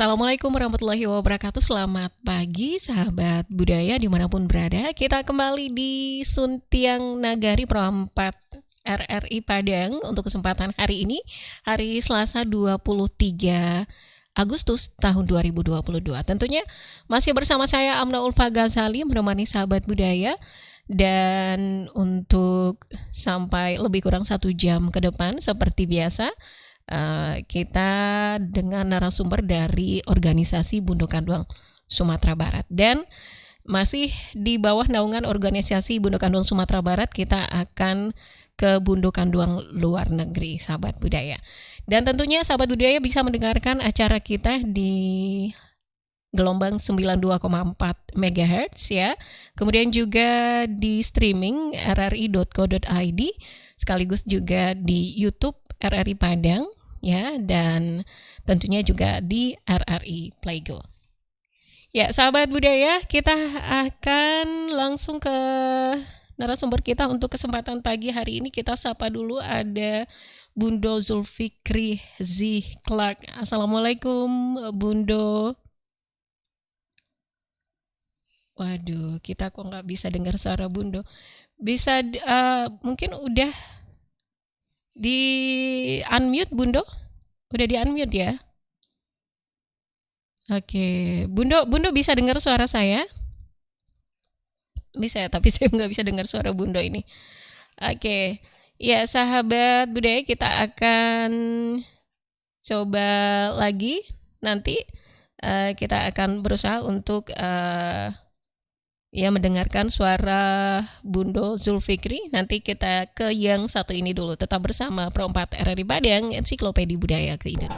Assalamualaikum warahmatullahi wabarakatuh. Selamat pagi sahabat budaya dimanapun berada. Kita kembali di Suntiang Nagari Pro 4 RRI Padang untuk kesempatan hari ini, hari Selasa 23 Agustus tahun 2022. Tentunya masih bersama saya Amna Ulfa Ghazali menemani sahabat budaya. Dan untuk sampai lebih kurang 1 jam ke depan seperti biasa, kita dengan narasumber dari organisasi Bundo Kanduang Sumatera Barat. Dan masih di bawah naungan organisasi Bundo Kanduang Sumatera Barat, kita akan ke Bundo Kanduang luar negeri, sahabat budaya. Dan tentunya sahabat budaya bisa mendengarkan acara kita di gelombang 92,4 MHz ya. Kemudian juga di streaming rri.co.id, sekaligus juga di YouTube RRI Padang ya, dan tentunya juga di RRI Playgo. Ya, sahabat budaya, kita akan langsung ke narasumber kita untuk kesempatan pagi hari ini. Kita sapa dulu, ada Bundo Zulfikri Z. Clark. Assalamualaikum Bundo. Waduh, kita kok nggak bisa dengar suara Bundo. Bisa mungkin udah di unmute Bundo? Udah di unmute ya? Oke, Bundo bisa dengar suara saya? Bisa, tapi saya nggak bisa dengar suara Bundo ini. Oke, ya sahabat budaya, kita akan coba lagi nanti. Kita akan berusaha untuk ya mendengarkan suara Bundo Zulfikri. Nanti kita ke yang satu ini dulu. Tetap bersama Pro 4 RRI Padang, Ensiklopedia Budaya ke Indonesia.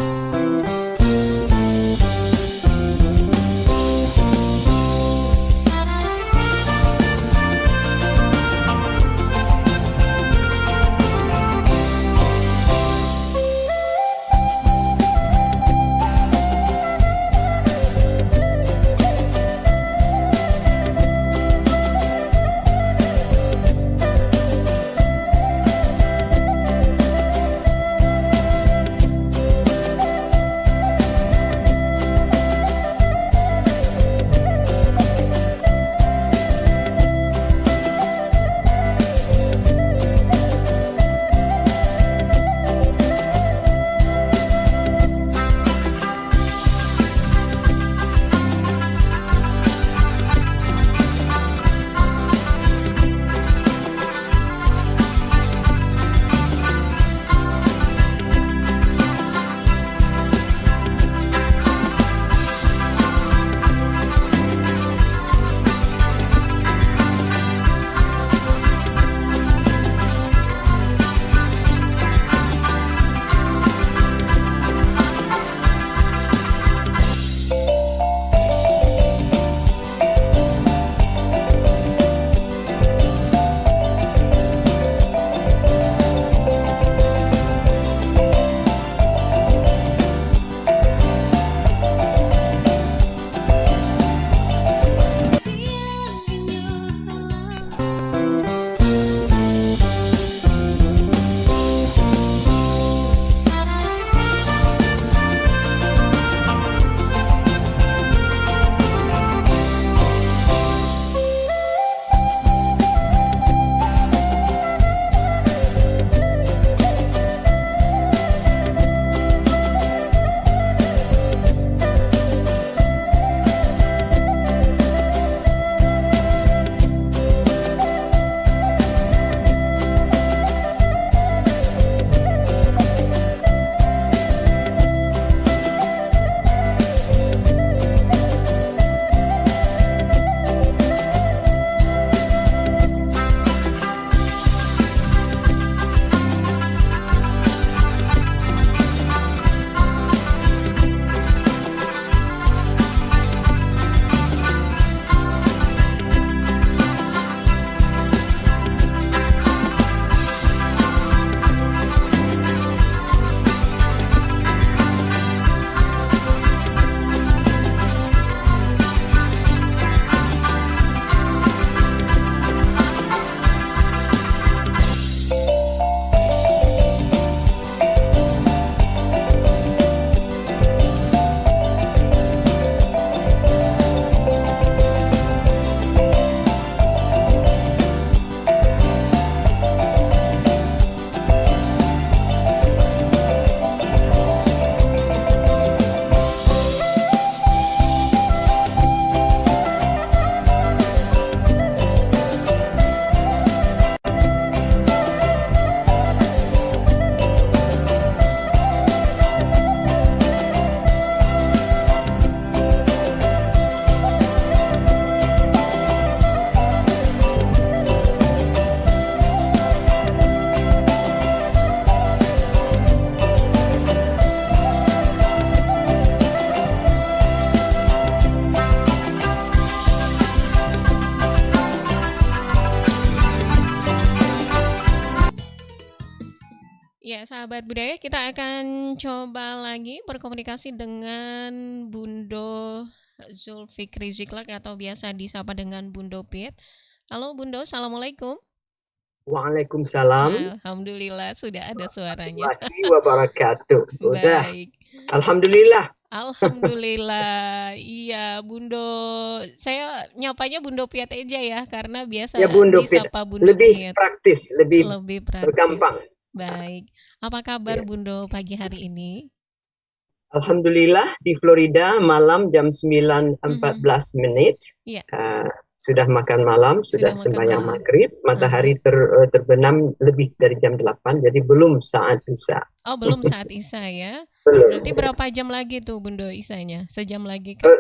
sahabat budaya, kita akan coba lagi berkomunikasi dengan Bundo Zulfikri Ziklar atau biasa disapa dengan Bundo Piet. Halo Bundo, Assalamualaikum. Waalaikumsalam Alhamdulillah sudah ada suaranya. warahmatullahi wabarakatuh. Udah, Baik. alhamdulillah. Alhamdulillah. Iya, Bundo. Saya nyapanya Bundo Piet aja ya, karena biasa Ya Bundo Piet, disapa Bundo lebih Piet. praktis, lebih praktis. gampang. Baik. Apa kabar Ya. Bundo pagi hari ini? Alhamdulillah di Florida malam jam 9.14 menit. Iya. Sudah makan malam, sudah makan sembahyang malam. maghrib, matahari terbenam lebih dari jam 8, jadi belum saat Isya. Oh, belum saat Isya ya. Belum. Berarti berapa jam lagi tuh Bundo Isyanya? Sejam lagi kan?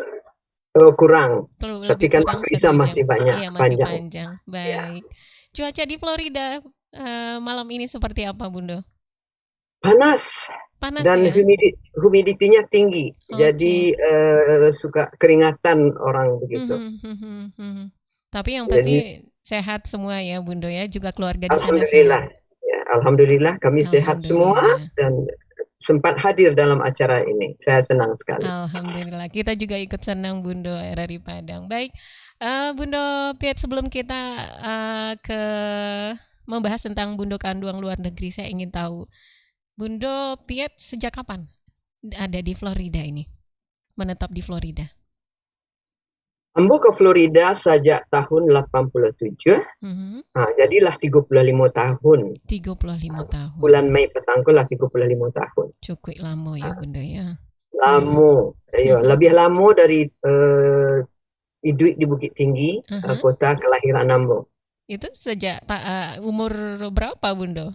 Kurang. Lebih Tapi kan kurang waktu Isya 1 jam. masih banyak, Iya, masih panjang. panjang. Baik. Cuaca di Florida malam ini seperti apa, Bundo? Panas. Dan ya? humidity-nya tinggi, Oke. jadi suka keringatan orang begitu. Tapi yang pasti sehat semua ya Bundo ya, juga keluarga di sana Alhamdulillah, sehat. ya, alhamdulillah kami sehat semua dan sempat hadir dalam acara ini. Saya senang sekali. Alhamdulillah, kita juga ikut senang Bundo RRI Padang. Baik, Bundo Piet, sebelum kita ke membahas tentang Bundo Kanduang luar negeri, saya ingin tahu Bundo Piet sejak kapan ada di Florida ini? Menetap di Florida. Ambo ke Florida sejak tahun 87. Jadilah 35 tahun. 35 tahun. Bulan Mei petangku lah 35 tahun. Cukup lama ya Bundo ya. Lama. Lebih lama dari hidup di Bukit Tinggi, kota kelahiran Ambo. Itu sejak umur berapa Bundo?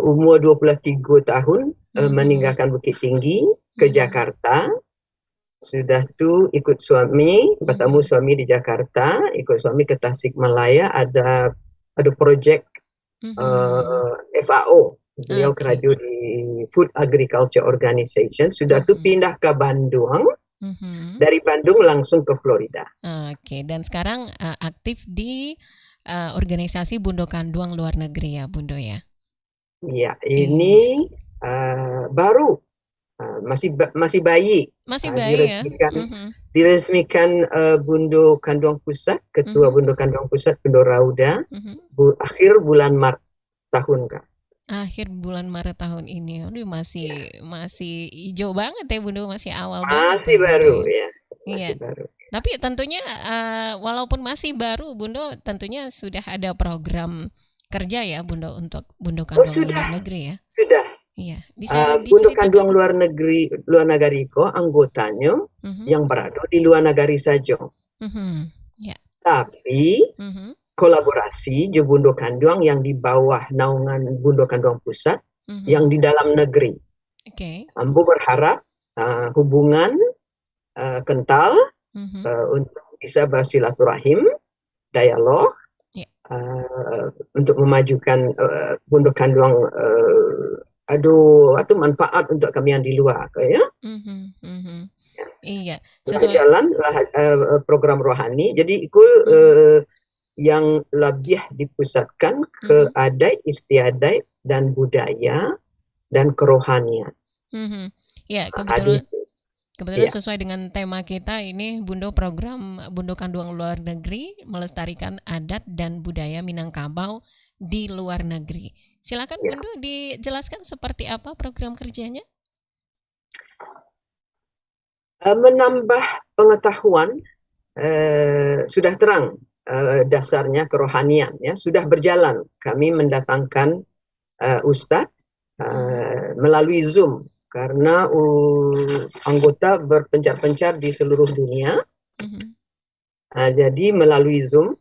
Umur 23 tahun, meninggalkan Bukit Tinggi ke Jakarta. Sudah tu ikut suami, bertemu suami di Jakarta, ikut suami ke Tasikmalaya, ada projek FAO. Beliau kerja di Food Agriculture Organization. Sudah tu pindah ke Bandung. Dari Bandung langsung ke Florida. Oke, dan sekarang aktif di organisasi Bundo Kanduang luar negeri ya Bundo ya? Iya, ini baru. Masih bayi. Diresmikan Bundo Kanduang Pusat, Ketua Bundo Kanduang Pusat, Bundo Rauda, akhir bulan Maret tahun Kak. Akhir bulan Maret tahun ini. Aduh, masih hijau banget ya Bundo, masih awal banget. Masih baru ya. Iya. Baru. Tapi tentunya walaupun masih baru Bundo, tentunya sudah ada program kerja ya Bundo untuk Bundo Kanduang luar negeri ya. Sudah. Iya, bisa Bundo Kanduang luar negeri ko anggotanya yang berada di luar negeri saja. Tapi kolaborasi di Bundo Kanduang yang di bawah naungan Bundo Kanduang Pusat yang di dalam negeri. Ambo berharap hubungan kental untuk bisa bersilaturahim, dialog, untuk memajukan Bundo Kanduang atau manfaat untuk kami yang di luar ya. Iya. Jalan program rohani. Jadi itu yang lebih dipusatkan ke adat istiadat dan budaya dan kerohanian. Ya, kebetulan sesuai dengan tema kita ini program Bundo Kanduang luar negeri melestarikan adat dan budaya Minangkabau di luar negeri. Silakan Bundo dijelaskan seperti apa program kerjanya? Menambah pengetahuan, sudah terang dasarnya kerohanian ya, sudah berjalan. Kami mendatangkan ustadz melalui Zoom karena anggota berpencar-pencar di seluruh dunia. Jadi melalui Zoom,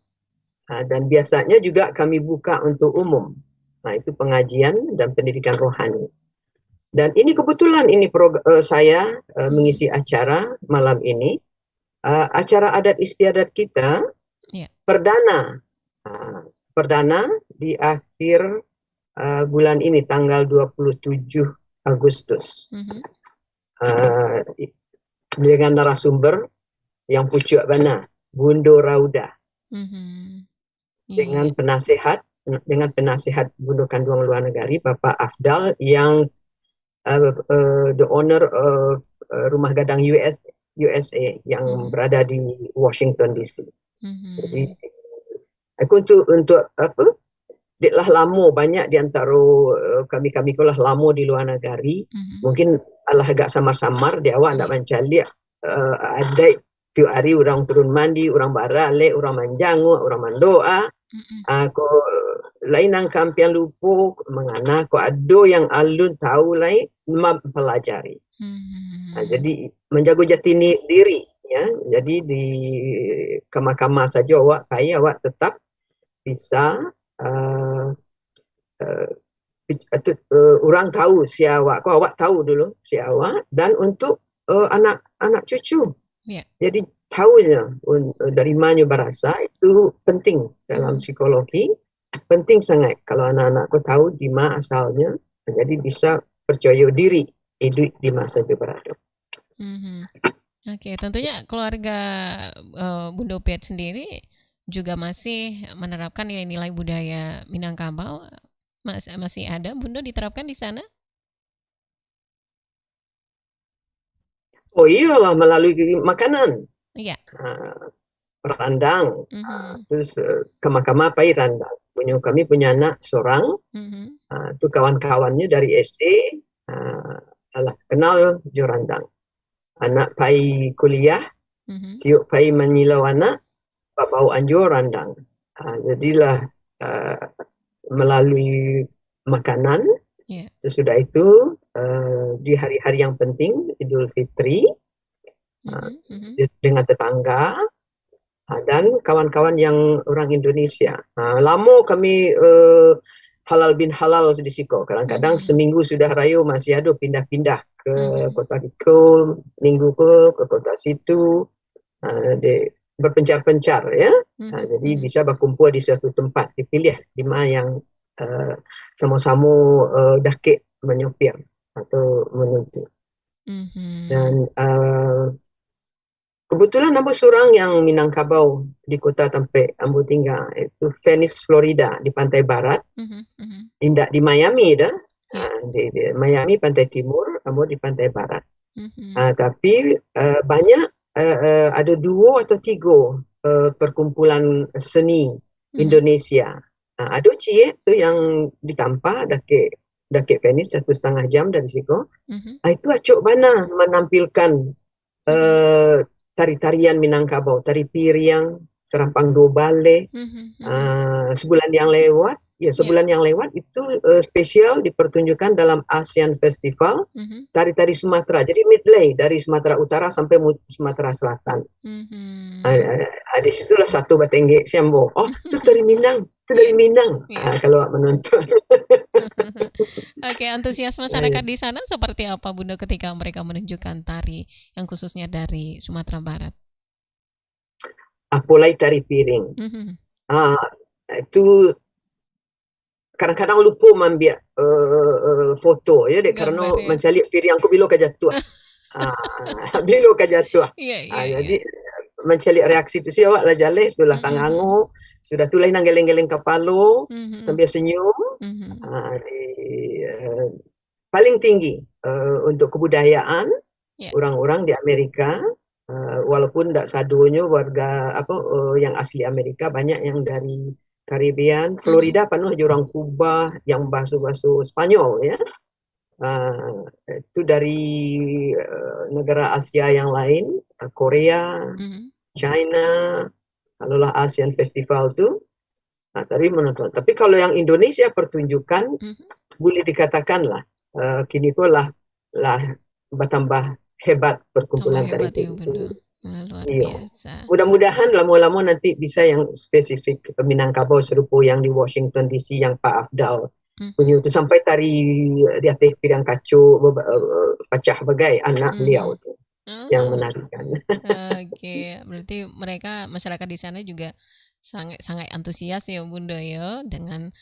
dan biasanya juga kami buka untuk umum. Nah, itu pengajian dan pendidikan rohani. Dan ini kebetulan saya mengisi acara malam ini. Acara adat istiadat kita perdana di akhir bulan ini, tanggal 27 Agustus. Dengan narasumber yang pucuk bana, Bundo Rauda. Dengan penasehat dengan penasihat Bunda Kanduang Luar Negari Bapak Afdal yang the owner Rumah Gadang USA yang berada di Washington DC. Jadi aku untuk apa? Deklah lama banyak di antara kami kulah lama di luar negeri. Mungkin alah agak samar-samar di awak nak mencari ada tu hari orang turun mandi, orang barale, orang manjangu, orang mandoa. Ko lain nang kampian lupa mengana ko ado yang alun tahu lain mempelajari. Jadi menjaga jati diri ya. Jadi di kama-kama saja awak tetap bisa orang tahu si awak, awak tahu dulu si awak, dan untuk anak cucu. Jadi tahunya dari mana berasa itu penting dalam psikologi, penting sangat kalau anak-anakku tahu di mana asalnya, jadi bisa percaya diri hidup di masa berada. Oke, tentunya keluarga Bunda Piet sendiri juga masih menerapkan nilai-nilai budaya Minangkabau. Masih ada Bunda diterapkan di sana? Oh iyalah, melalui makanan. Iya. Randang. Terus kama-kama pai randang. Kami punya anak seorang. Itu kawan-kawannya dari SD. Kenal jo randang. Anak pai kuliah. Tiuk pai menyilau anak. Bau anjo randang. Jadilah melalui makanan. Sesudah itu di hari-hari yang penting Idul Fitri dengan tetangga dan kawan-kawan yang orang Indonesia. Lama kami halal bin halal di Siko. Kadang-kadang seminggu sudah rayu masih ada pindah-pindah ke kota Dikul, minggu ke kota situ, berpencar-pencar ya. Jadi bisa berkumpul di suatu tempat, dipilih di mana yang sama-sama dakik menyopir atau menuju. Dan kebetulan ambo seorang yang Minangkabau di kota tempat ambo tinggal itu Venice, Florida di pantai barat. Indak di Miami dah. Di Miami pantai timur, ambo di pantai barat. Tapi banyak ada 2 atau 3 perkumpulan seni Indonesia. Ada cie tu yang ditampa dakik Venice 1,5 jam dari situ. Itu acuk bana menampilkan tari-tarian Minangkabau, tari piring, serampang dobale. Sebulan yang lewat itu spesial dipertunjukkan dalam ASEAN Festival tari-tari Sumatera. Jadi midlay dari Sumatera Utara sampai Sumatera Selatan. Di situlah satu batengge siambo. Oh, itu dari Minang. Kalau menonton. Oke, antusias masyarakat di sana seperti apa Bunda ketika mereka menunjukkan tari yang khususnya dari Sumatera Barat? Apalagi tari piring. Itu kadang-kadang lupa mengambil foto ya dek, karena mencari piring aku bilo kejatuh. Jadi mencari reaksi itu sih awak lah jaleh itulah tangangu sudah tulai nang geleng-geleng kepala sambil senyum. Paling tinggi untuk kebudayaan orang-orang di Amerika, walaupun tidak sadunya warga yang asli Amerika, banyak yang dari Caribbean, Florida penuh orang Kuba yang bahasa Spanyol ya. Itu dari negara Asia yang lain, Korea, China, kalaulah ASEAN Festival itu, tapi menonton. Tapi kalau yang Indonesia pertunjukan, boleh dikatakan lah, kini kok lah bertambah hebat perkumpulan tari itu. Luar biasa. Mudah-mudahan lama-lama nanti bisa yang spesifik Minangkabau serupa yang di Washington DC yang Pak Afdal punya itu, sampai tari di atas piring kacu pecah bagai anak beliau itu yang menarikan. Oke, berarti mereka masyarakat di sana juga sangat antusias ya Bunda ya dengan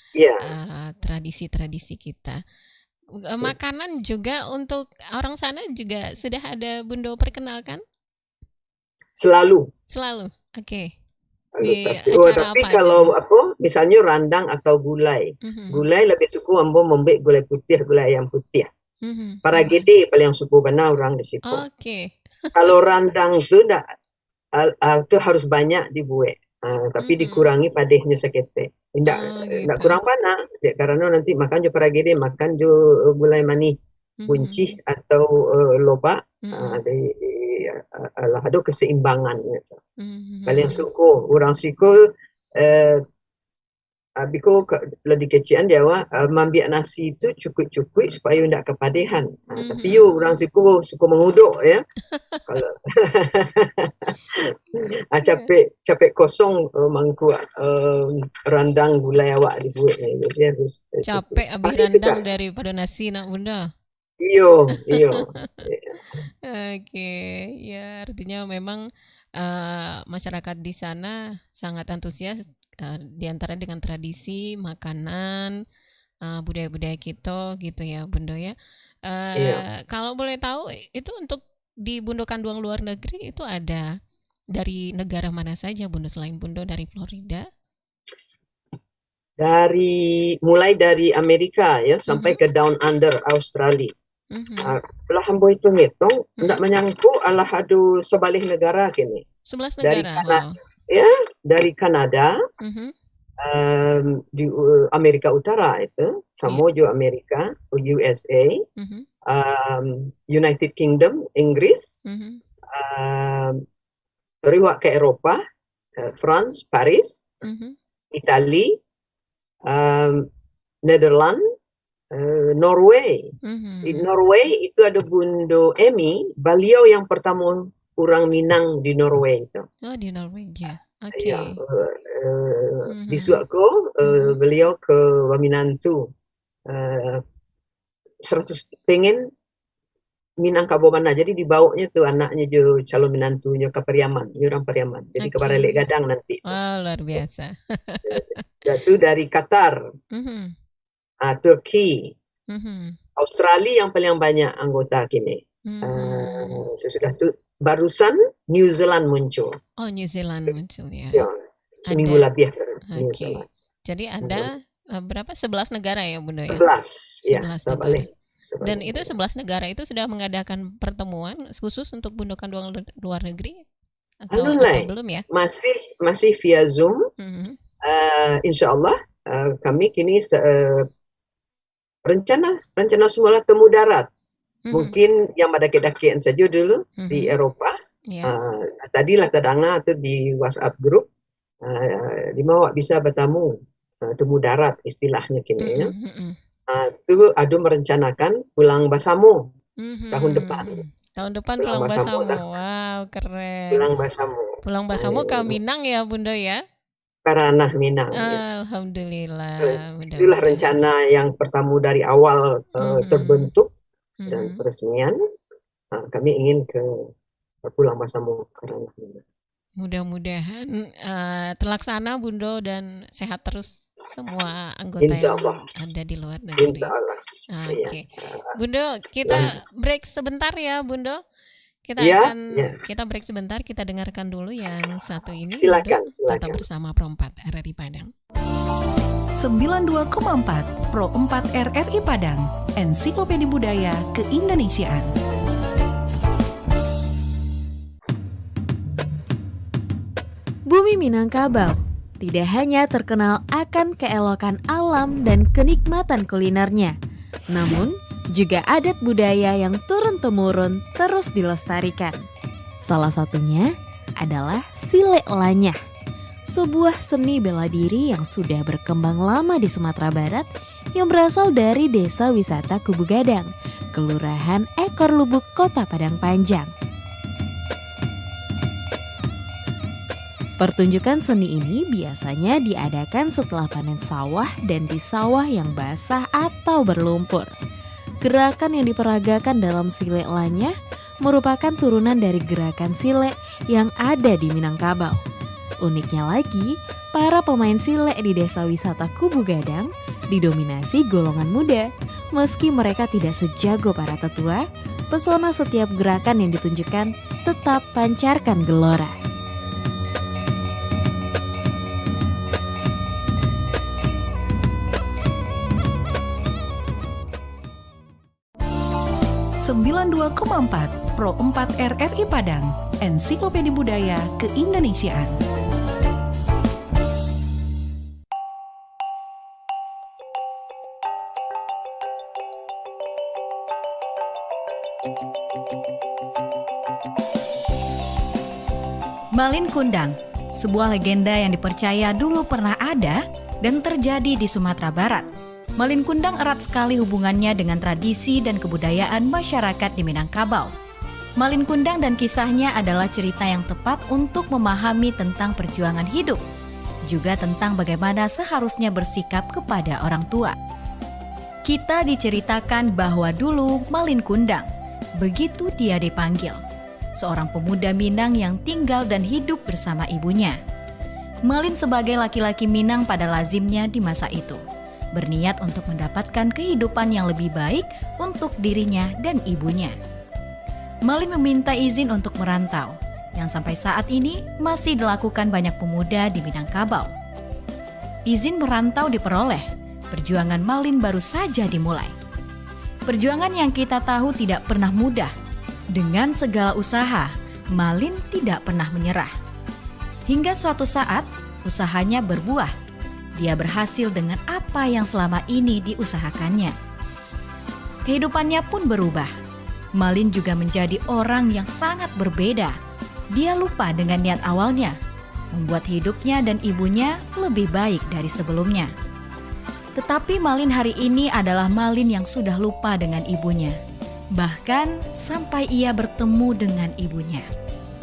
tradisi-tradisi kita. Makanan juga untuk orang sana juga sudah ada Bunda perkenalkan? Selalu. Oke. Di acara Tapi apa kalau aja? apa, misalnya randang atau gulai. Mhm, Gulai lebih suka ambo membeli gulai putih, gulai ayam putih. mhm, Para mhm. gede paling suka benar orang di situ. Oke. Kalau randang itu itu harus banyak dibuat. Tapi Mhm. dikurangi padehnya sekete. Oh Tidak gitu. kurang panas. Ya, karena nanti makan jo para gede, makan jo gulai manis, buncih Mhm, atau loba. mhm, Ada keseimbangan gitu. mhm, Paling mhm, suka orang siko eh, biko lebih kecian dia mambiak nasi itu cukup-cukup supaya tidak kepadehan. Tapi mhm. orang suka menguduk ya. Kalau Iya. capek kosong mangkuk randang gulai awak dibuat ni. Jadi harus cukup. Capek habis Paling suka. randang daripada nasi nak bunda. Iyo, iyo. Oke, ya artinya memang masyarakat di sana sangat antusias di antara dengan tradisi, makanan, budaya-budaya kita gitu ya, Bundo ya. Iya. Kalau boleh tahu itu untuk di Bundo Kanduang luar negeri itu ada dari negara mana saja Bundo selain Bundo dari Florida? Mulai dari Amerika ya sampai Mhm, ke Down Under Australia. mhm, Lah hambo itu ngitung, tidak mhm. menyangku alah adu sebalik negara kini. 11 Dari negara. Kanada, Wow. ya, dari Kanada, Mhm, di Amerika Utara itu, ya. Samoa Amerika, USA, Mhm, United Kingdom, Inggris, mhm, terus ke Eropa, France, Paris, mhm, Italia, Netherlands, Norway. Di mhm. Norway itu ada Bundo Emi, beliau yang pertama orang Minang di Norway itu. Oh, di Norwegia. Ya, Oke. di Mhm, Suaku mhm. beliau ke Waminantu. 100 pengen Minang Kabomana. Jadi dibawanya tuh anaknya jo calon menantunya ke Periaman, orang Periaman. Jadi ke Oke. Barelek Gadang nanti. Wah, luar biasa. Itu dari Qatar, Mhm, Turki, mhm, Australia yang paling banyak anggota kini. mhm. Sesudah itu barusan New Zealand muncul. Oh, New Zealand muncul ya. Ya, seminggu Ada. lebih dari New Oke. Zealand. Jadi ada berapa? 11 negara ya, Bunda ya? 11, ya, 11 negara. sebalik. Dan Sebalik. itu 11 negara itu sudah mengadakan pertemuan khusus untuk Bundo Kanduang luar negeri Anu atau lain, belum ya? masih via Zoom. Mhm, Insya Allah kami kini rencana semula temu darat. mhm, Mungkin yang ada dakian saja dulu di mhm. Eropa. Ya. Tadi lah tadanga atau di WhatsApp grup. Di mana bisa bertemu temu darat istilahnya kini Mhm, ya. mhm. Itu ada merencanakan pulang Basamo tahun depan. Mhm. Tahun depan Pulang pulang Basamo dah. Basamo. Wow, keren. Pulang Basamo. Pulang Basamo ke Eh, Minang ya, Bunda ya? Karanah Minang ya. Alhamdulillah, Itulah mudah-mudahan. rencana yang pertama dari awal Mhm, terbentuk dan mhm. peresmian. Kami ingin ke pulang Basamo Karanah Minang. Mudah-mudahan terlaksana, Bundo, dan sehat terus semua anggota Insya yang Allah. ada di luar Insya negeri. Allah. Iya. Oke. Bundo, Lanjut. kita break sebentar ya, Bundo. Ya, ya. Kita break sebentar, kita dengarkan dulu yang satu ini, Bundo. Silakan, Tetap silakan. bersama Pro 4 RRI Padang. 92,4 Pro 4 RRI Padang, Ensiklopedia Budaya Keindonesiaan. Bumi Minangkabau tidak hanya terkenal akan keelokan alam dan kenikmatan kulinernya, namun juga adat budaya yang turun-temurun terus dilestarikan. Salah satunya adalah Silek Lanyah, sebuah seni bela diri yang sudah berkembang lama di Sumatera Barat yang berasal dari Desa Wisata Kubu Gadang, Kelurahan Ekor Lubuk, Kota Padang Panjang. Pertunjukan seni ini biasanya diadakan setelah panen sawah dan di sawah yang basah atau berlumpur. Gerakan yang diperagakan dalam Silek Lanyah merupakan turunan dari gerakan silek yang ada di Minangkabau. Uniknya lagi, para pemain silek di Desa Wisata Kubu Gadang didominasi golongan muda. Meski mereka tidak sejago para tetua, pesona setiap gerakan yang ditunjukkan tetap pancarkan gelora. 92,4 Pro 4 RRI Padang, Ensiklopedia Budaya Keindonesiaan. Malin Kundang, sebuah legenda yang dipercaya dulu pernah ada dan terjadi di Sumatera Barat. Malin Kundang erat sekali hubungannya dengan tradisi dan kebudayaan masyarakat di Minangkabau. Malin Kundang dan kisahnya adalah cerita yang tepat untuk memahami tentang perjuangan hidup, juga tentang bagaimana seharusnya bersikap kepada orang tua. Kita diceritakan bahwa dulu Malin Kundang, begitu dia dipanggil, seorang pemuda Minang yang tinggal dan hidup bersama ibunya. Malin sebagai laki-laki Minang pada lazimnya di masa itu, berniat untuk mendapatkan kehidupan yang lebih baik untuk dirinya dan ibunya. Malin meminta izin untuk merantau, yang sampai saat ini masih dilakukan banyak pemuda di Minangkabau. Izin merantau diperoleh, perjuangan Malin baru saja dimulai. Perjuangan yang kita tahu tidak pernah mudah. Dengan segala usaha, Malin tidak pernah menyerah. Hingga suatu saat, usahanya berbuah. Dia berhasil dengan apa yang selama ini diusahakannya. Kehidupannya pun berubah. Malin juga menjadi orang yang sangat berbeda. Dia lupa dengan niat awalnya, membuat hidupnya dan ibunya lebih baik dari sebelumnya. Tetapi Malin hari ini adalah Malin yang sudah lupa dengan ibunya. Bahkan sampai ia bertemu dengan ibunya,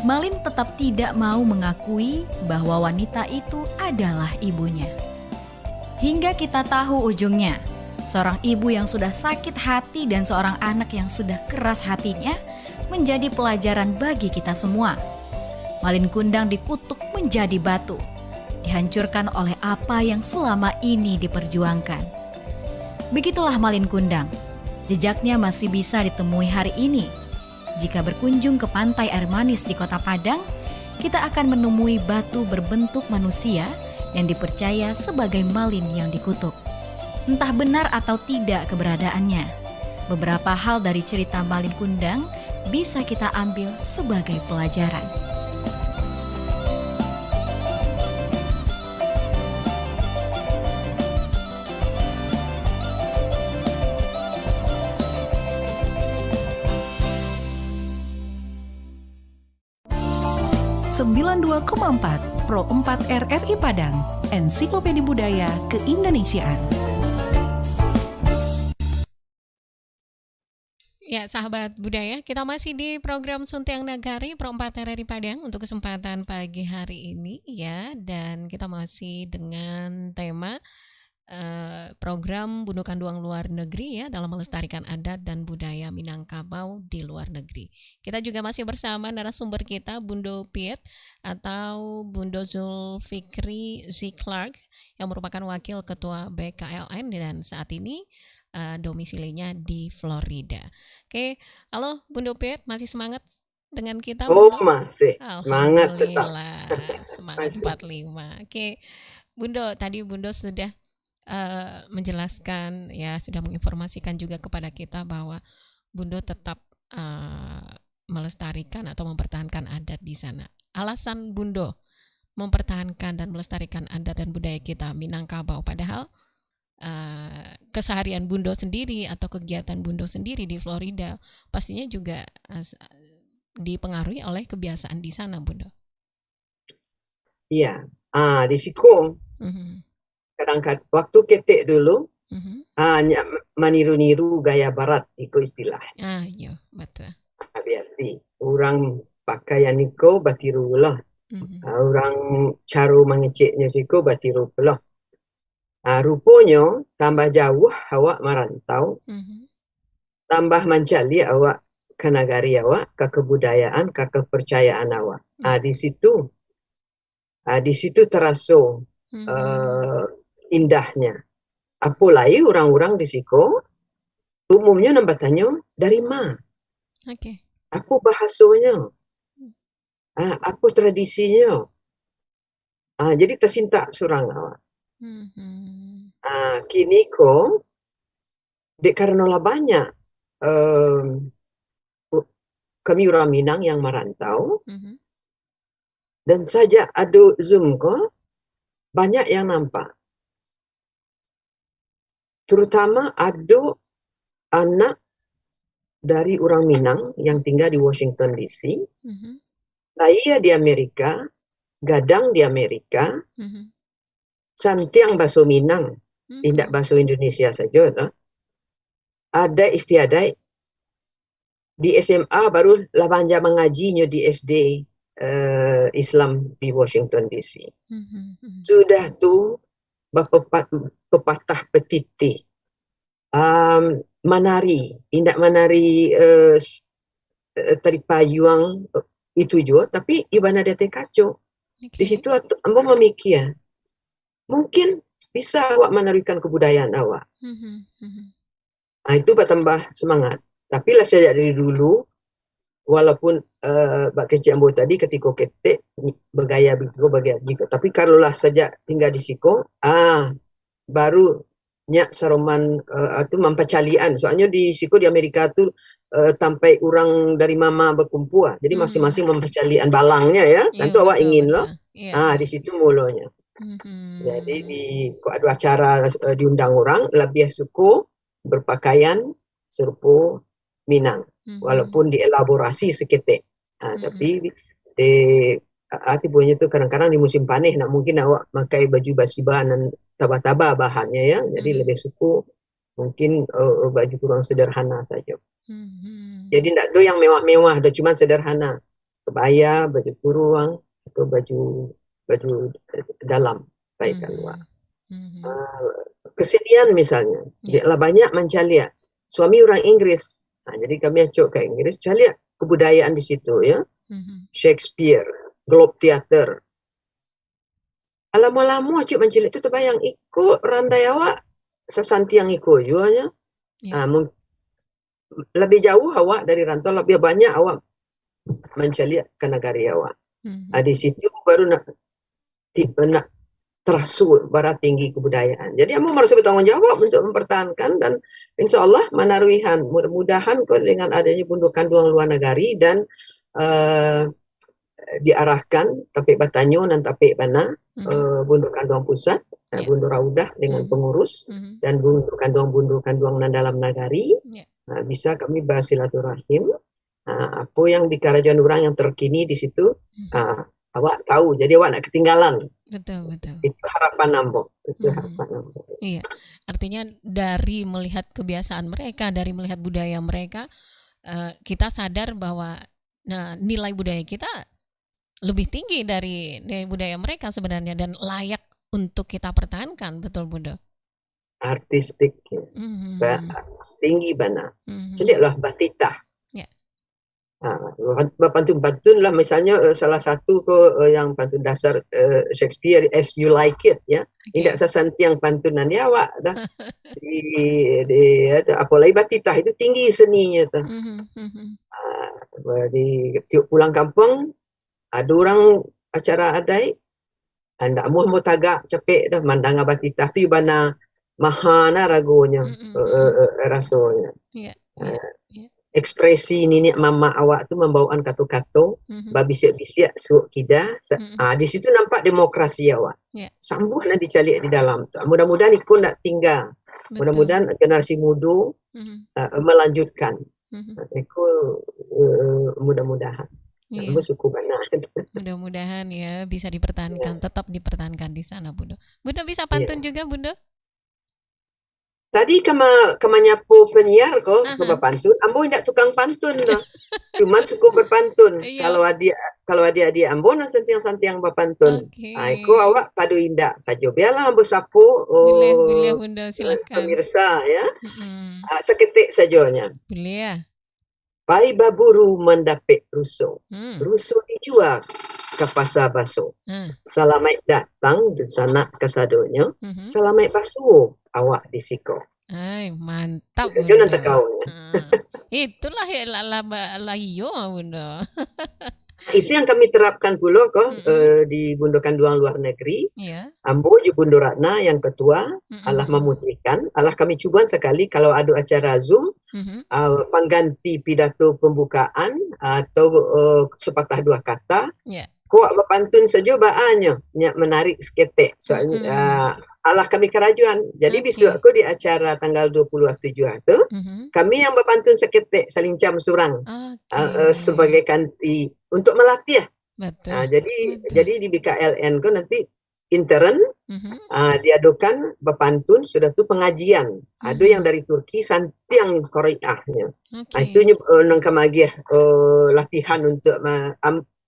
Malin tetap tidak mau mengakui bahwa wanita itu adalah ibunya. Hingga kita tahu ujungnya, seorang ibu yang sudah sakit hati dan seorang anak yang sudah keras hatinya menjadi pelajaran bagi kita semua. Malin Kundang dikutuk menjadi batu, dihancurkan oleh apa yang selama ini diperjuangkan. Begitulah Malin Kundang. Jejaknya masih bisa ditemui hari ini. Jika berkunjung ke pantai air manis di Kota Padang, kita akan menemui batu berbentuk manusia yang dipercaya sebagai Malin yang dikutuk. Entah benar atau tidak keberadaannya, beberapa hal dari cerita Malin Kundang bisa kita ambil sebagai pelajaran. Sembilan 92,4 Pro 4 RRI Padang, Ensiklopedia Budaya Keindonesiaan. Ya, sahabat budaya, kita masih di program Suntiang Nagari Pro 4 RRI Padang untuk kesempatan pagi hari ini ya, dan kita masih dengan tema program Bundu Kanduang luar negeri ya, dalam melestarikan adat dan budaya Minangkabau di luar negeri. Kita juga masih bersama narasumber kita, Bundo Piet atau Bundo Zulfikri Z. Clark, yang merupakan wakil ketua BKLN dan saat ini domisilinya di Florida. Oke, halo Bundo Piet, masih semangat dengan kita? Oh, masih semangat tetap. Semangat 45. Oke, Bundo, tadi Bundo sudah menjelaskan ya, sudah menginformasikan juga kepada kita bahwa Bundo tetap melestarikan atau mempertahankan adat di sana. Alasan Bundo mempertahankan dan melestarikan adat dan budaya kita Minangkabau, padahal keseharian Bundo sendiri atau kegiatan Bundo sendiri di Florida pastinya juga dipengaruhi oleh kebiasaan di sana, Bundo. Iya, di Sikong. Kadang-kadang waktu ketek dulu hanya meniru-niru gaya barat, itu istilah. Iya, betul. Berarti orang pakaian itu batiru lah. Orang cara mengeceknya itu batiru lah. Rupanya tambah jauh awak merantau, tambah mencari awak ke nagari awak, ke kebudayaan, ke kepercayaan awak. Di situ terasa indahnya. Apalagi orang-orang di Siko umumnya nambah tanya dari mana? Apa bahasanya? Apa tradisinya? Jadi tersintak surang awak. Kini ko, karena lah banyak kami orang Minang yang merantau, Mhm. dan sajak ada Zoom ko, banyak yang nampak. Terutama ada anak dari orang Minang yang tinggal di Washington DC, Mhm. saya di Amerika, gadang di Amerika, Mhm. santiang bahasa Minang, tidak Mhm. bahasa Indonesia saja. Nah. Ada istiadat di SMA baru lah banja mengajinya di SD Islam di Washington DC. Mhm. Mhm. Sudah tu pepatah petiti. Menari, tidak menari tari payung itu juga, tapi ibana dete kacau. Di Oke. situ ambo memikir, mungkin bisa awak menarikan kebudayaan awak. Mhm. Mhm. Nah, itu bertambah semangat. Tapi lah sejak dari dulu, walaupun Mbak Kecik Ambo tadi ketika ketik bergaya begitu bergaya begitu. Tapi kalau lah sejak tinggal di Siko, baru nyak saroman itu mampacalian. Soalnya di Siko di Amerika tu sampai orang dari mama berkumpul. Jadi masing-masing mampacalian balangnya ya. Iya, Tentu awak betul, ingin betul. loh. Iya, iya. Di situ mulanya. Jadi kok ada acara diundang orang, lebih suku berpakaian serupa Minang. Walaupun dielaborasi seketik. Tapi arti punya tu kadang-kadang di musim panas nak mungkin awak pakai baju basiban dan taba-taba bahannya ya. Jadi lebih suku mungkin baju kurang sederhana saja. Jadi tidak ada yang mewah-mewah, ada cuma sederhana. Kebaya, baju kurung atau baju dalam baik luar. Kesenian misalnya, dia banyak mencari suami orang Inggris. Jadi kami acok ke Inggris, cari kebudayaan di situ ya. Shakespeare, Globe Theatre. Lama-lama acok mencari itu terbayang ikut randai awak sesanti yang ikut juga. Lebih jauh awak dari rantau, lebih banyak awak mencari ke negara awak. Di situ baru nak terasuk barat tinggi kebudayaan. Jadi kamu harus bertanggung jawab untuk mempertahankan dan insya Allah menaruhihan. Mudah-mudahan dengan adanya bundukan duang luar negari dan diarahkan tapi batanyo dan tapi bana bundukan duang pusat, bundur raudah dengan pengurus dan bundukan duang dalam negari bisa kami bersilaturahim. Apa yang di kerajaan orang yang terkini di situ awak tahu, jadi awak nak ketinggalan. Betul. Itu harapan Ambo. Iya, artinya dari melihat kebiasaan mereka, dari melihat budaya mereka, kita sadar bahwa nilai budaya kita lebih tinggi dari nilai budaya mereka sebenarnya dan layak untuk kita pertahankan, betul Bunda? Artistik, tinggi bana. Celiaklah batita. Pantun lah misalnya salah satu yang pantun dasar Shakespeare As You Like It ya. Tidak sesanti yang pantunan ya awak dah. Apalagi batita itu tinggi seninya tuh. Di tiup pulang kampung ada orang acara adai anda mau tagak capek dah mandang batita tu bana mahana ragonya rasanya. Ekspresi nenek mama awak tu membawaan kata-kata babisiak-bisiak suuk kita di situ nampak demokrasi awak sambuh nak dicalik di dalam tu. Mudah-mudahan ikut nak tinggal. Mudah-mudahan generasi muda melanjutkan. Ikut mudah-mudahan. Bersyukur banyak. Mudah-mudahan ya bisa dipertahankan, tetap dipertahankan di sana Bunda. Bunda bisa pantun juga Bunda? Tadi kama nyapu penyiar kok coba pantun. Ambo tidak tukang pantun dah. Cuman suku berpantun. Kalau adik-adik ambo nak santiang-santiang berpantun. Aku awak padu indak saja. Biarlah ambo sapu. Boleh Bunda, silakan. Pemirsa ya. Seketik sajanya. Boleh. Pai baburu mendapik rusuh. Rusuh dijual ke pasar baso. Selamat datang di sana kesadonya. Selamat basuh awak di Siko. Mantap. Jangan tekau. Itulah ya lah iyo Bunda. Itu yang kami terapkan pula kok Mm-mm. di Bundo Kanduang luar negeri. Ya. Ambo je Bundo Ratna yang ketua, alah Mm-mm. memutihkan, alah kami cuba sekali kalau ada acara Zoom, Mhm. pengganti pidato pembukaan atau sepatah dua kata, Ya. kok berpantun saja baanya, menarik seketik. Soalnya alah kami kerajuan. Jadi besok Oke. aku di acara tanggal 27 itu, Mhm. kami yang berpantun seketik saling cam surang sebagai Oke. kanti untuk melatih. Betul. Jadi Betul. di BKLN ko nanti intern Mhm. diadukan berpantun sudah tu pengajian. Ada yang Mhm. dari Turki, santi yang Koreanya. Itu Oke. nang kami latihan untuk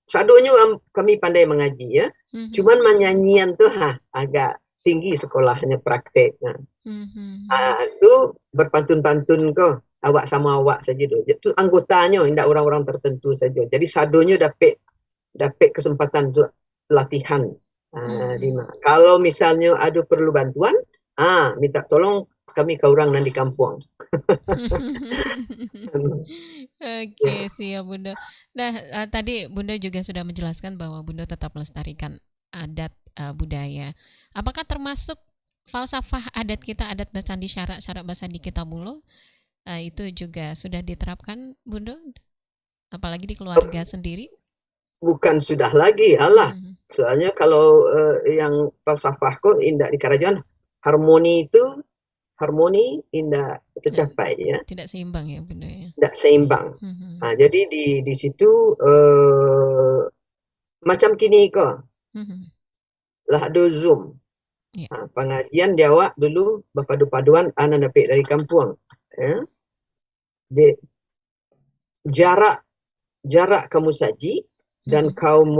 sadonya kami pandai mengaji ya. Mhm. Cuman menyanyian tuh agak tinggi sekolahnya prakteknya. Mhm. Itu berpantun-pantun kok. Awak sama awak saja tu. Itu anggotanya, tidak orang-orang tertentu saja. Jadi sadonya dapat kesempatan untuk latihan. Kalau misalnya ada perlu bantuan, minta tolong kami ke orang di kampung. Oke, siap Bunda. Nah, tadi Bunda juga sudah menjelaskan bahwa Bunda tetap melestarikan adat budaya. Apakah termasuk falsafah adat kita, adat basandi syarak basandi kita mulo, itu juga sudah diterapkan Bunda? Apalagi di keluarga sendiri? Bukan sudah lagi, alah. Mhm. Soalnya kalau yang falsafah kok indah di kerajaan, harmoni indah tercapai ya, Tidak seimbang ya Bunda ya. tidak seimbang. Mhm. Jadi di situ macam kini kok Mhm. lah ada Zoom. Ya. Pengajian dia awak dulu berpadu-paduan anak napik dari kampung. Ya. Jarak kamu saji dan kaum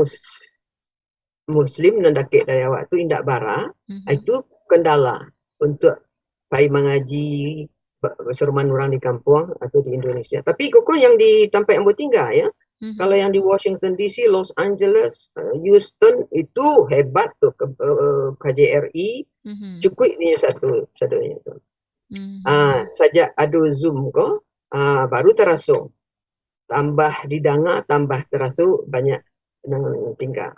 muslim dan dakik dari awak tu indak bara, itu kendala untuk pai mengaji seruman orang di kampung atau di Indonesia. Tapi kok yang di tempat yang tinggal ya. Kalau yang di Washington DC, Los Angeles, Houston itu hebat tuh KJRI. Cukup ni satunya tu. Sajak ada Zoom kok baru terasa. Tambah didengar, tambah terasa banyak yang tinggal.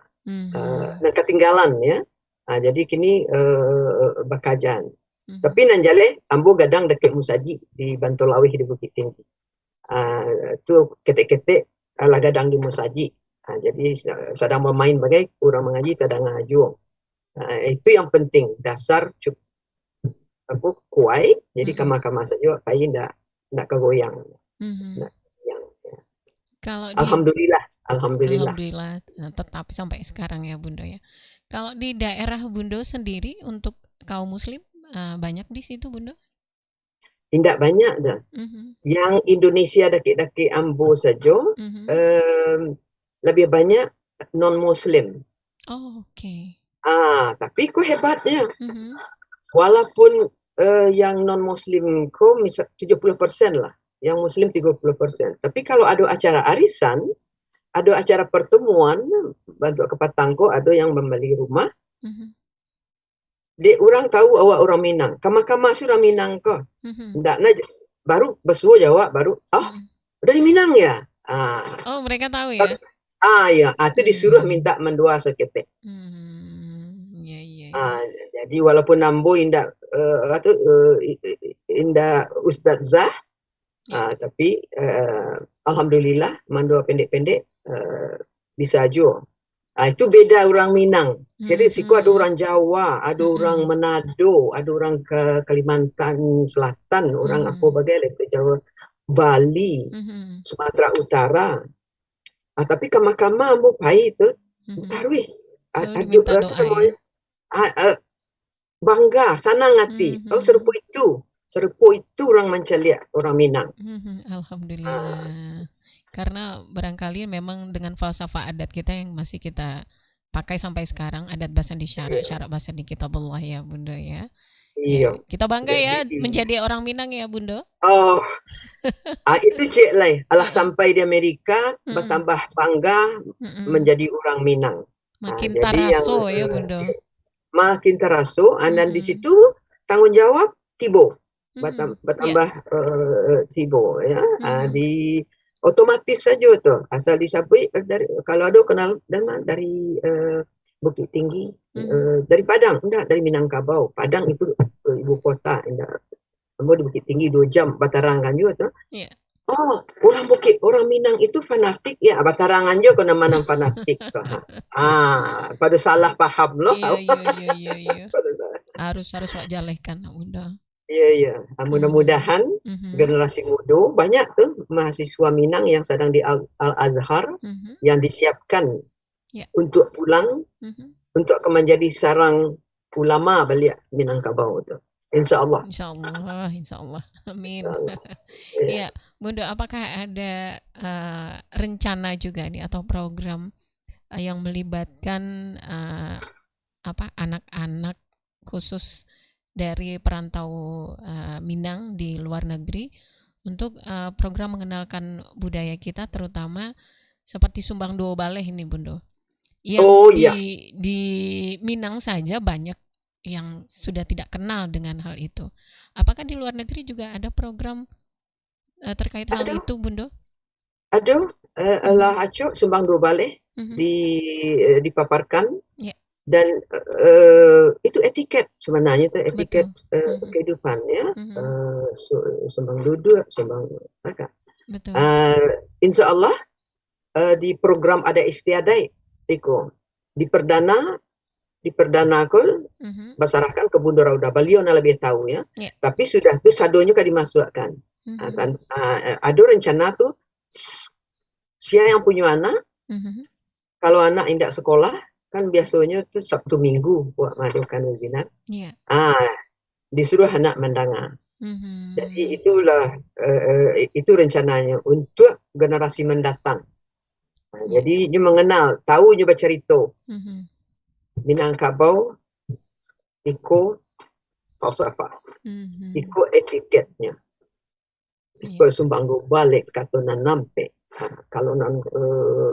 Ketinggalan ya. Jadi kini bakajan. Tapi nanjale ambo gadang dekat musaji di Bantul Awih di Bukit Tinggi. Tu ketek-ketek ala gadang di musaji. Jadi sedang bermain bagai orang mengaji tadang ngaju. Itu yang penting, dasar cukup kuai. Jadi kama-kama saja pai ndak kegoyang. Kalau Alhamdulillah tetap sampai sekarang ya Bunda ya. Kalau di daerah Bunda sendiri untuk kaum muslim banyak di situ Bunda? Tidak banyak dah. Yang Indonesia daki-daki ambo saja lebih banyak non muslim. Oh, oke. Tapi kok hebatnya. Walaupun yang non muslim kok misal 70% lah. Yang muslim 30%. Tapi kalau ada acara arisan, ada acara pertemuan, bantu kepatangko, ada yang membeli rumah. Dia orang tahu awak orang Minang. Kama-kama surah Minang kok. Baru bersuah jawab baru, dari Minang ya? Oh, mereka tahu ya? Ya. Itu disuruh minta mendua seketik. Jadi walaupun nambo indah Ustadz Zah, tapi alhamdulillah mandua pendek-pendek bisa aja. Itu beda orang Minang. Jadi siku ada orang Jawa, ada orang Manado, ada orang ke Kalimantan Selatan, orang apa bagai ke Jawa, Bali, Sumatera Utara. Tapi kama-kama mau pai itu tarwih. Diminta doa ya. Bangga, senang hati. Serupa itu orang menceliak orang Minang. Alhamdulillah. Karena barangkali memang dengan falsafah adat kita yang masih kita pakai sampai sekarang, adat basandi syarak basandi kitabullah ya Bunda ya. Iya. Kita bangga ya menjadi orang Minang ya Bunda. Itu cik lah. Alah sampai di Amerika bertambah bangga menjadi orang Minang. Makin taraso ya Bunda. Makin taraso, dan di situ tanggung jawab tibo. Bertambah tibo ya. otomatis saja tuh asal disabui dari kalau ada kenal dari Bukit Tinggi, dari Padang, enggak dari Minangkabau. Padang itu ibu kota, enggak. Kamu di Bukit Tinggi 2 jam, Batarangan juga tuh. Yeah. Oh, orang Minang itu fanatik ya, Batarangan juga kena mana fanatik tuh. Pada salah paham loh. Iya. Harus wak jalehkan Bunda. Iya. Mudah-mudahan generasi muda banyak tuh mahasiswa Minang yang sedang di Al-Azhar yang disiapkan untuk pulang untuk menjadi sarang ulama balik Minangkabau tuh. Insya Allah. Amin. Iya, Bunda, apakah ada rencana juga nih atau program yang melibatkan anak-anak khusus dari perantau Minang di luar negeri untuk program mengenalkan budaya kita, terutama seperti Sumbang Dua Baleh ini, Bunda. Yang di Minang saja banyak yang sudah tidak kenal dengan hal itu. Apakah di luar negeri juga ada program terkait hal itu, Bunda? Ada, lah Acuk Sumbang Dua Baleh dipaparkan, dan itu etiket sebenarnya, itu etiket kehidupan ya. Sumbang Duduk, Sumbang Agak. Insya Allah di program ada istiadai, Iko diperdanakan basarahkan ke Bunda Rauda. Beliau lebih tahu ya. Tapi sudah tuh sadonya kan dimasukkan. Ada rencana tuh siapa yang punya anak, kalau anak tidak sekolah kan biasanya tuh Sabtu Minggu buat mengadakan webinar. Disuruh anak mendengar. Jadi itulah itu rencananya untuk generasi mendatang. Jadi dia mengenal, tahu dia bercerita. Minangkabau ikut falsafah, ikut etiketnya, ikut Sumbang Dua Baleh kata nan nampe. Kalau nan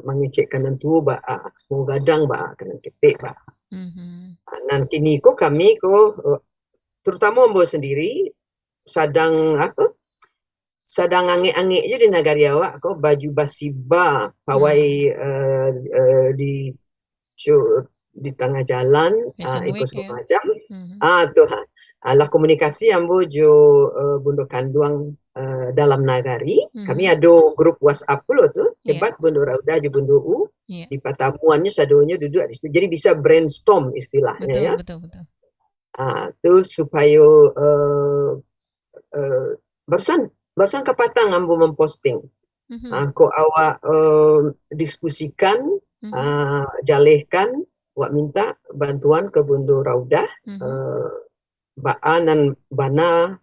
mengecekkan nan tua semua gadang kena ketik nan kini kami terutama Ambo sendiri sedang ange-ange je di negara awak baju basiba pawai di tengah jalan ikut semua macam lah komunikasi Ambo jo Bundo Kanduang dalam nagari. Kami ada grup WhatsApp pula tuh hebat Bundo Rauda jo Bundo U di pertemuannya sadonya duduk di situ, jadi bisa brainstorm istilahnya. Betul. Tuh supaya bersan kepatang Ambo memposting. Kok awak diskusikan, jalehkan, wak minta bantuan ke Bundo Rauda, baan bana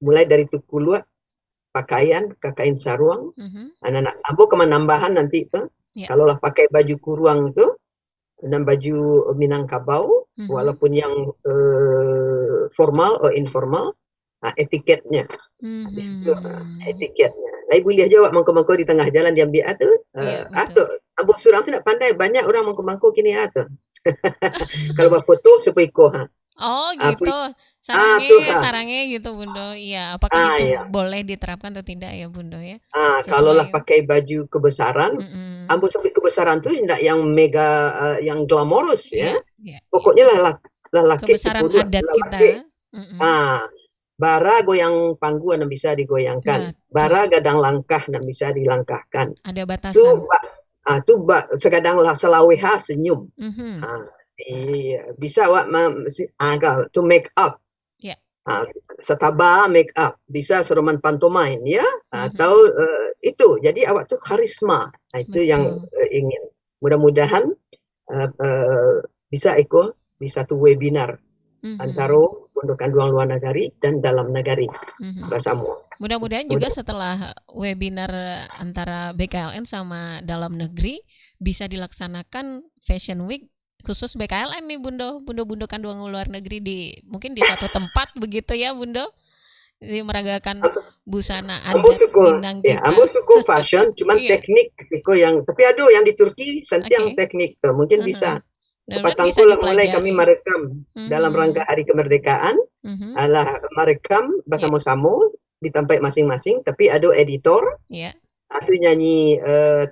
mulai dari tukuluak pakaian kain saruang, anak-anak Ambo kemenambahan nanti tuh, kalau lah pakai baju kuruang tuh dan baju Minangkabau, walaupun yang formal atau informal, etiketnya, di situ etiketnya. Lai boleh aja awak mangko-mangko di tengah jalan diambil tu, Ambo surang sih nak pandai, banyak orang mangko-mangko kini tu. Kalau buat foto supaya ikut Oh gitu, sarangnya gitu Bundo. Iya, apakah itu boleh diterapkan atau tidak ya Bundo ya? Kalau lah pakai baju kebesaran, Ambo sampai kebesaran tu tidak yang mega, yang glamorous ya. Pokoknya lah laki kebesaran adat kita. Bara goyang panggung yang bisa digoyangkan, bara gadang langkah yang bisa dilangkahkan. Ada batasan. Tu segadang lah selaweha senyum. Bisa awak to make up, setaba make up, bisa seroman pantomime ya, atau itu. Jadi awak tu karisma. Itu yang ingin. Mudah-mudahan bisa ikut di satu webinar antara Bundo Kanduang luar negeri dan dalam negeri bersama. Mudah-mudahan juga setelah webinar antara BKLN sama dalam negeri bisa dilaksanakan Fashion Week khusus BKLN nih Bundo Kanduang luar negeri mungkin di satu tempat begitu ya Bundo, di meragakan busana adat Minang kita. Ambo suka fashion, cuman teknik yang tapi ada yang di Turki yang teknik tuh mungkin bisa. Patangku mulai kami merekam dalam rangka Hari Kemerdekaan, merekam bersama-sama di tempat masing-masing, tapi ada editor Satu nyanyi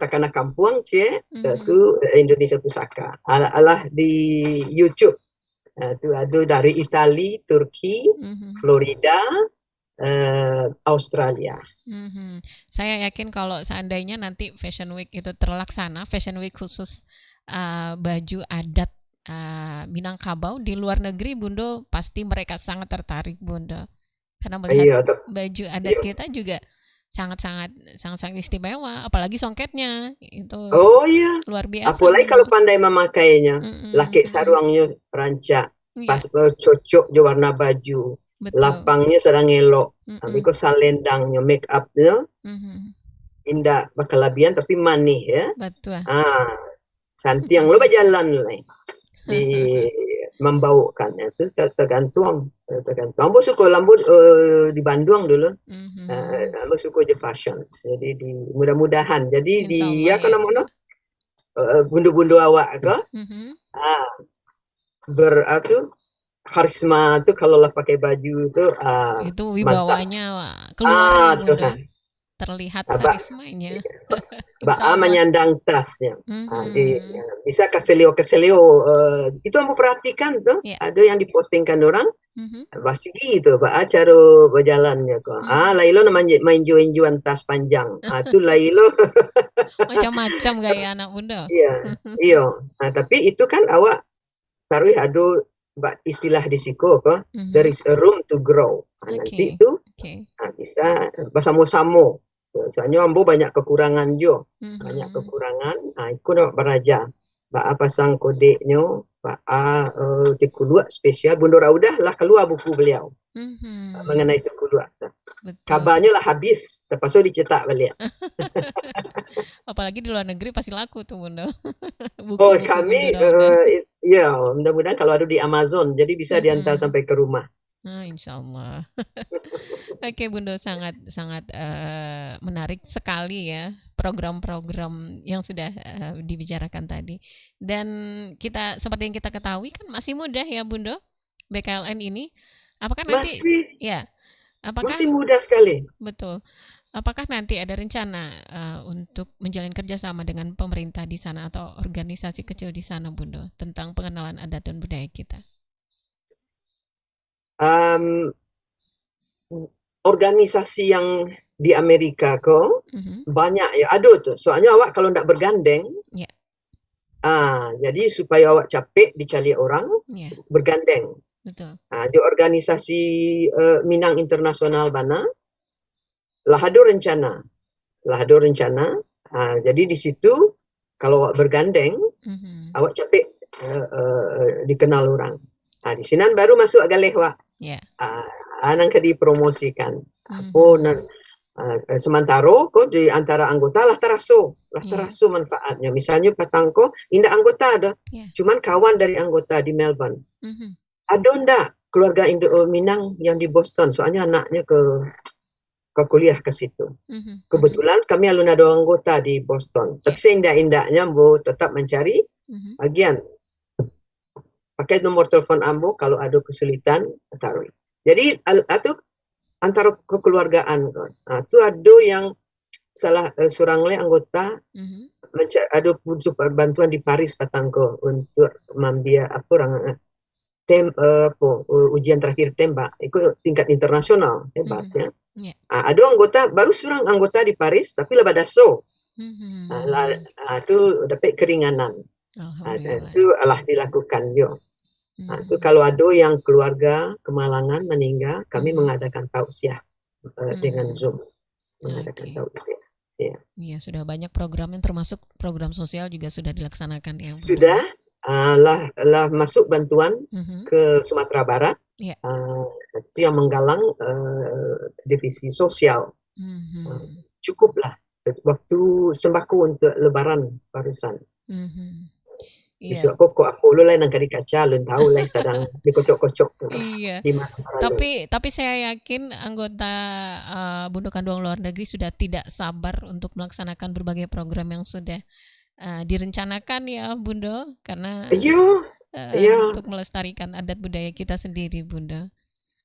Takana Kampuang, satu Indonesia Pusaka. Alah di YouTube. Itu ada dari Itali, Turki, Florida, Australia. Saya yakin kalau seandainya nanti Fashion Week itu terlaksana, Fashion Week khusus baju adat Minangkabau di luar negeri, Bundo, pasti mereka sangat tertarik, Bundo. Karena melihat baju adat kita juga sangat istimewa, apalagi songketnya itu luar biasa. Apalagi kalau pandai memakainya, laki saruangnya rancak, pas cocok je warna baju, lapangnya sedang elok, biko salendangnya, make upnya indah berkelebihan tapi manih ya. Betul. Santiang lo berjalan lah di membaukan itu tergantung. Ambo suka lambut di Bandung dulu. Ambo suka je fashion. Jadi mudah-mudahan. Jadi dia kan namanya bundu-bundu awak ke. Karisma tuh kalau lah pakai baju itu wibawanya keluar ya, terlihat karismanya. Menyandang tasnya. Bisa keselio itu ambo perhatikan tuh. Ada yang dipostingkan orang. Pasti gitu, cara berjalannya kok. Lailo main juan tas panjang. Itu Lailo macam-macam gaya anak bunda. Iya. Tapi itu kan awak taruh ada istilah di siko kok. There is a room to grow. Nanti itu bisa bersama-sama. Soalnya ambo banyak kekurangan jo. Banyak kekurangan. Ikut nak beraja. Pasang kodenya. Tikulua spesial Bunda Raudah lah keluar buku beliau mengenai Tikulua. Kabarnya lah habis, terpaksa dicetak balik. Apalagi di luar negeri pasti laku tuh Bunda. Kami mudah-mudahan kalau ada di Amazon, jadi bisa diantar sampai ke rumah. Insya Allah. Oke Bunda, sangat menarik sekali ya program-program yang sudah dibicarakan tadi. Dan kita seperti yang kita ketahui kan masih mudah ya Bunda BKLN ini. Apakah nanti masih mudah sekali. Betul. Apakah nanti ada rencana untuk menjalin kerjasama dengan pemerintah di sana atau organisasi kecil di sana Bunda tentang pengenalan adat dan budaya kita? Organisasi yang di Amerika kok banyak ya, aduh tuh. Soalnya awak kalau ndak bergandeng, jadi supaya awak capek dicari orang, bergandeng. Betul. Di organisasi Minang Internasional Bana, lah ada rencana. Jadi di situ kalau awak bergandeng, awak capek dikenal orang. Di sini baru masuk agak lewat. Nangka dipromosikan. Sementara kok di antara anggota lah terasu manfaatnya. Misalnya patangko indah anggota ada, cuman kawan dari anggota di Melbourne. Ada ndak keluarga Minang yang di Boston? Soalnya anaknya ke kuliah ke situ. Kebetulan kami alun ada anggota di Boston. Tapi seindah-indahnya Ambo tetap mencari bagian. Pakai nomor telepon Ambo kalau ada kesulitan taruh. Jadi itu antara kekeluargaan. Itu ada yang salah seorang anggota ada super bantuan di Paris Patangko untuk membiayai ujian terakhir tembak. Itu tingkat internasional hebatnya. Ada anggota baru seorang anggota di Paris tapi lebih daso. Itu dapat keringanan. Itu alah dilakukan yo. Itu kalau ada yang keluarga kemalangan meninggal, kami mengadakan tausiah dengan Zoom. Mengadakan tausiah. Iya, sudah banyak program yang termasuk program sosial juga sudah dilaksanakan ya. Sudah lah masuk bantuan ke Sumatera Barat. Itu yang menggalang divisi sosial. Cukuplah waktu sembako untuk Lebaran barusan. Besok kok aku lu lain angkat di kaca, lu tahu lah sedang dikocok-kocok. Iya. Tapi saya yakin anggota Bunda Kanduang luar negeri sudah tidak sabar untuk melaksanakan berbagai program yang sudah direncanakan ya Bunda, karena untuk melestarikan adat budaya kita sendiri Bunda.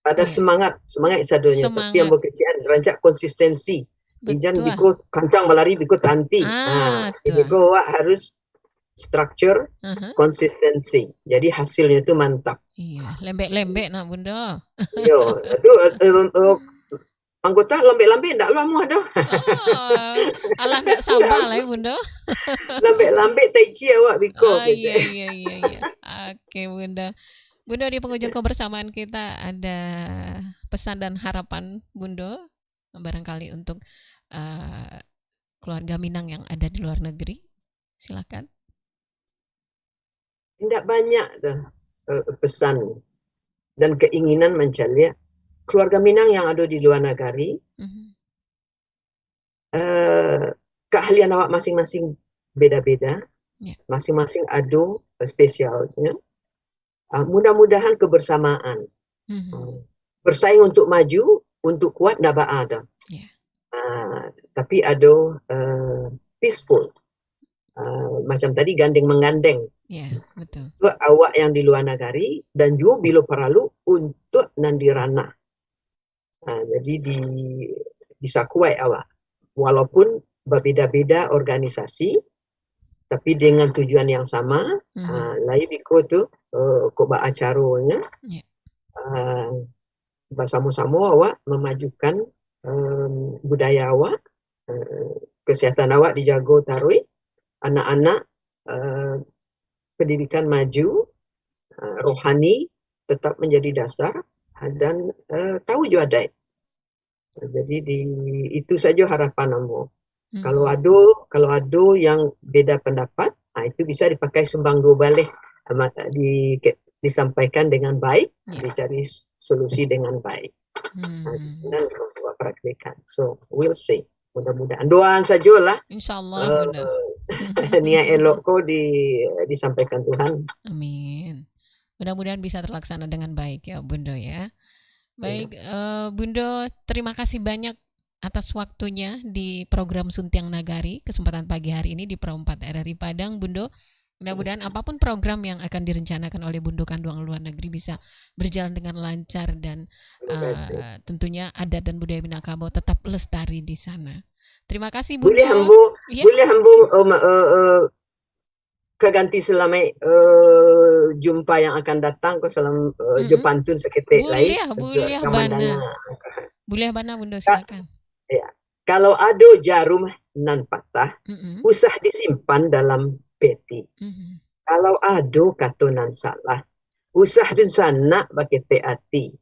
Ada semangat sadonya, tapi yang bekerjaan rancak konsistensi. Ijan Betul. biko kancang balari biko tanti. Ini Tuh. go harus structure, Aha. konsistensi. Jadi hasilnya itu mantap. Iya, lembek-lembek nak Bunda. Yo, itu anggota lambe-lambe ndak lu ada. Oh, alah ndak sama lah ya Bunda. Lambe-lambe tai chi awak biko. Iya. Oke Bunda. Bunda, di penghujung kebersamaan kita ada pesan dan harapan Bunda barangkali untuk keluarga Minang yang ada di luar negeri. Silakan. Tidak banyak dah pesan dan keinginan mencari keluarga Minang yang ada di luar negeri. Keahlian awak masing-masing beda-beda. Yeah. Masing-masing ada spesialnya. Mudah-mudahan kebersamaan. Bersaing untuk maju, untuk kuat tidak ada. Yeah. Tapi ada peaceful. Macam tadi gandeng menggandeng. Ya, betul. Awak yang di luar negeri dan juga bila perlu untuk nandirana. Jadi bisa kuat awak. Walaupun berbeda-beda organisasi, tapi dengan tujuan yang sama. Lain biko tu kok acaranya. Yeah. Bersama-sama awak memajukan budaya awak, kesihatan awak dijaga tarui, anak-anak pendidikan maju, rohani tetap menjadi dasar dan tahu juga ada. Jadi itu saja harapan ambo. Kalau ada yang beda pendapat, itu bisa dipakai sumbang dua balik, disampaikan dengan baik, dicari solusi dengan baik. Senang buat praktikan. So we'll see. Mudah-mudahan doaan sajalah. Insyaallah Bunda. Niat elok ko disampaikan Tuhan. Amin. Mudah-mudahan bisa terlaksana dengan baik ya Bunda ya. Baik, Bunda, terima kasih banyak atas waktunya di program Suntiang Nagari kesempatan pagi hari ini di Pro 4 RRI Padang, Bunda. Mudah-mudahan apapun program yang akan direncanakan oleh Bunda Kanduang luar negeri bisa berjalan dengan lancar dan tentunya adat dan budaya Minangkabau tetap lestari di sana. Terima kasih Bunda. Boleh hambu keganti selama jumpa yang akan datang ke selam Jepantun seketik lain. Boleh bana Bunda, silakan. Ya. Kalau ada jarum nan patah, usah disimpan dalam peti. Kalau ada katonan salah, usah di sana pakai hati.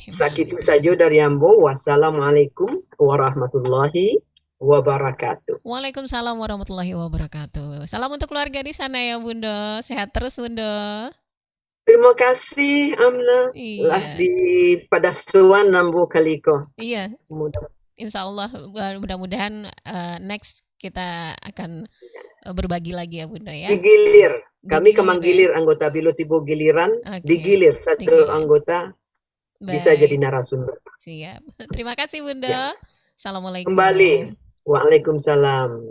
Sakitu saja dari ambo. Wassalamualaikum warahmatullahi wabarakatuh. Waalaikumsalam warahmatullahi wabarakatuh. Salam untuk keluarga di sana ya Bunda. Sehat terus Bunda. Terima kasih Amna. Lah di pada suan nambu kaliko. Iya. Insya Allah mudah-mudahan next kita akan berbagi lagi ya Bunda ya. Digilir. Kami kemanggilir anggota Bilo Tibo giliran, digilir satu anggota bisa jadi narasumber. Siap. Terima kasih Bunda. Assalamualaikum. Kembali. Waalaikumsalam.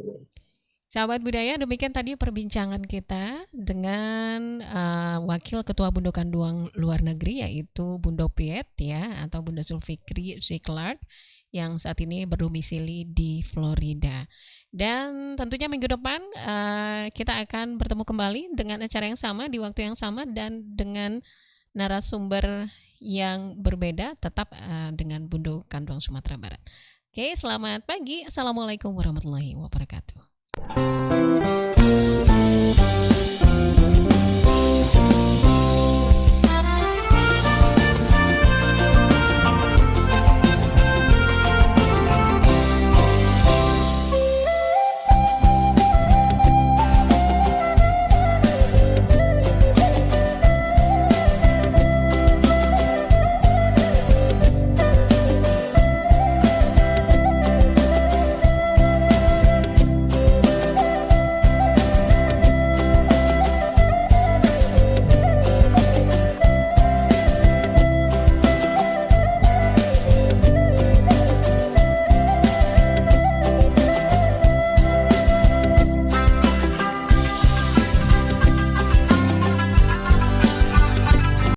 Sahabat budaya, demikian tadi perbincangan kita dengan Wakil Ketua Bunda Kanduang Luar Negeri yaitu Bunda Piet ya atau Bunda Zulfikri Clark yang saat ini berdomisili di Florida. Dan tentunya minggu depan kita akan bertemu kembali dengan acara yang sama di waktu yang sama dan dengan narasumber yang berbeda tetap dengan Bunda Kanduang Sumatera Barat. Oke, selamat pagi. Assalamualaikum warahmatullahi wabarakatuh.